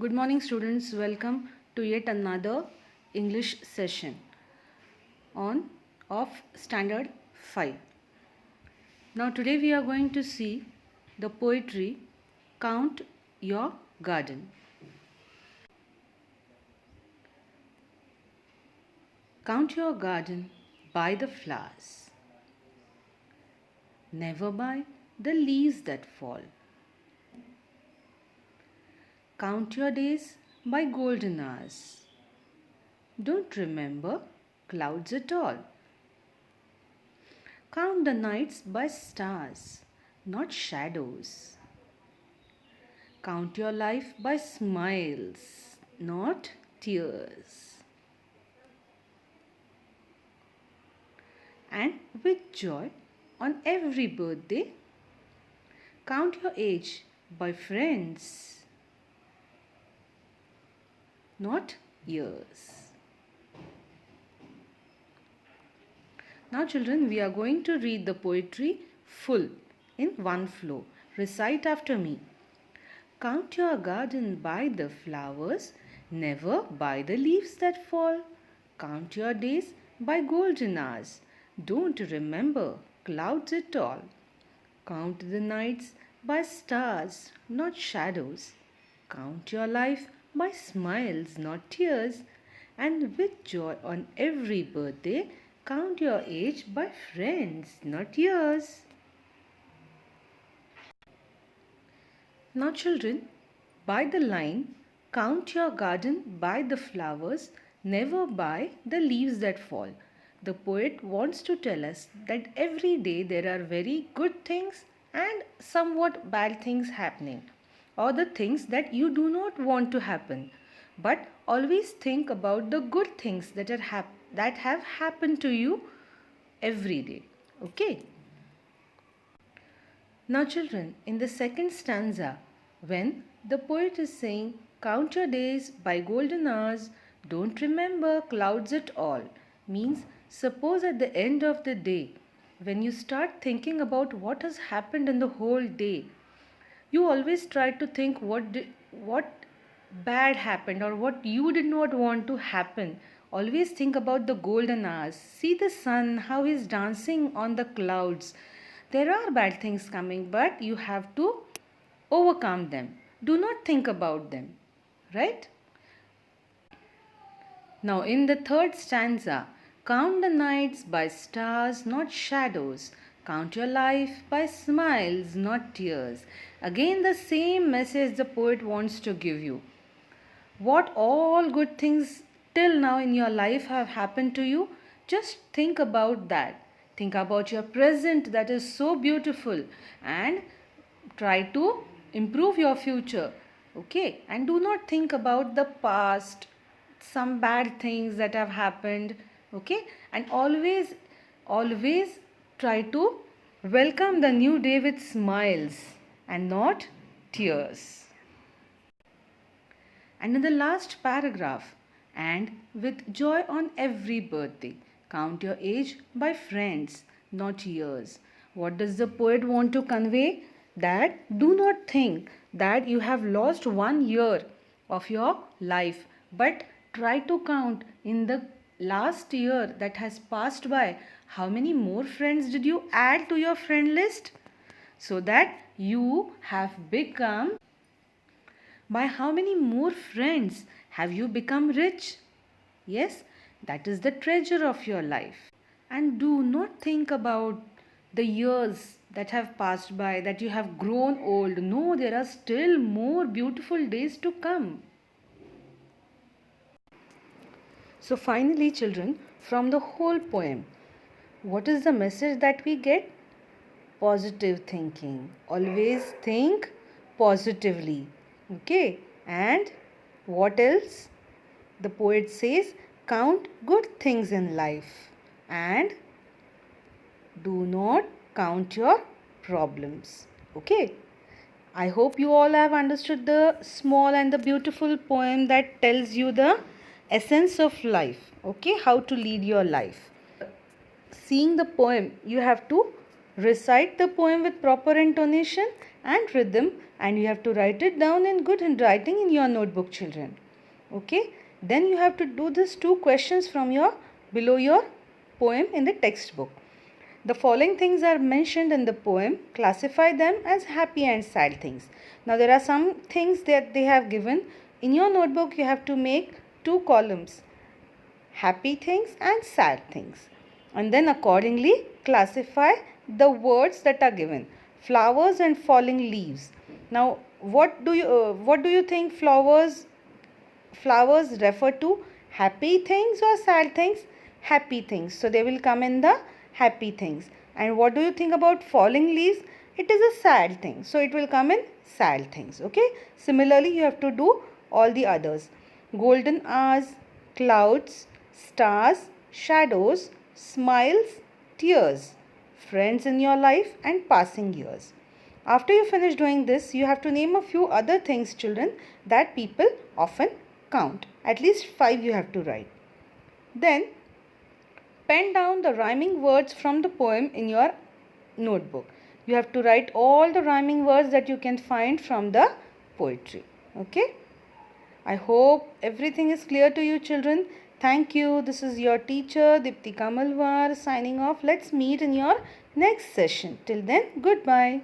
Good morning, students. Welcome to yet another English session on of Standard 5. Now, today we are going to see the poetry Count Your Garden. Count your garden by the flowers, never by the leaves that fall. Count your days by golden hours. Don't remember clouds at all. Count the nights by stars, not shadows. Count your life by smiles, not tears. And with joy on every birthday, count your age by friends, not years. Now, children, we are going to read the poetry full in one flow. Recite after me. Count your garden by the flowers, never by the leaves that fall. Count your days by golden hours. Don't remember clouds at all. Count the nights by stars, not shadows. Count your life by smiles, not tears. And with joy on every birthday, count your age by friends, not years. Now, children, by the line, count your garden by the flowers, never by the leaves that fall. The poet wants to tell us that every day there are very good things and somewhat bad things happening, or the things that you do not want to happen. But always think about the good things that have happened to you every day. Okay? Now, children, in the second stanza, when the poet is saying, count your days by golden hours, don't remember clouds at all, means suppose at the end of the day, when you start thinking about what has happened in the whole day, you always try to think what bad happened or what you did not want to happen. Always think about the golden hours. See the sun, how he's dancing on the clouds. There are bad things coming, but you have to overcome them. Do not think about them, right? Now, in the third stanza, count the nights by stars, not shadows. Count your life by smiles, not tears. Again, the same message the poet wants to give you. What all good things till now in your life have happened to you, just think about that. Think about your present that is so beautiful and try to improve your future. Okay? And do not think about the past, some bad things that have happened. Okay? And always try to welcome the new day with smiles and not tears. And in the last paragraph, and with joy on every birthday, count your age by friends, not years. What does the poet want to convey? That do not think that you have lost 1 year of your life, but try to count in the last year that has passed by. How many more friends did you add to your friend list? So that you have become, by how many more friends have you become rich? Yes, that is the treasure of your life. And do not think about the years that have passed by, that you have grown old. No, there are still more beautiful days to come. So, finally, children, from the whole poem, what is the message that we get? Positive thinking. Always think positively. Okay, and what else? The poet says, count good things in life and do not count your problems. Okay, I hope you all have understood the small and the beautiful poem that tells you the essence of life. Okay, how to lead your life. Seeing the poem, you have to Recite the poem with proper intonation and rhythm, and you have to write it down in good handwriting in your notebook, children. Okay, then you have to do these two questions from your below your poem in the textbook. The following things are mentioned in the poem. Classify them as happy and sad things. Now there are some things that they have given. In your notebook you have to make two columns, happy things and sad things, and then accordingly classify the words that are given. Flowers and falling leaves. Now what do you think flowers refer to? Happy things or sad things? Happy things, so they will come in the happy things. And what do you think about falling leaves? It is a sad thing, so it will come in sad things. Okay, similarly you have to do all the others. Golden hours, clouds, stars, shadows, smiles, tears, friends in your life, and passing years. After you finish doing this, you have to name a few other things, children, that people often count. At least 5 you have to write. Then pen down the rhyming words from the poem in your notebook. You have to write all the rhyming words that you can find from the poetry. Okay? I hope everything is clear to you, children. Thank you. This is your teacher Dipti Kamalwar signing off. Let's meet in your next session. Till then, goodbye.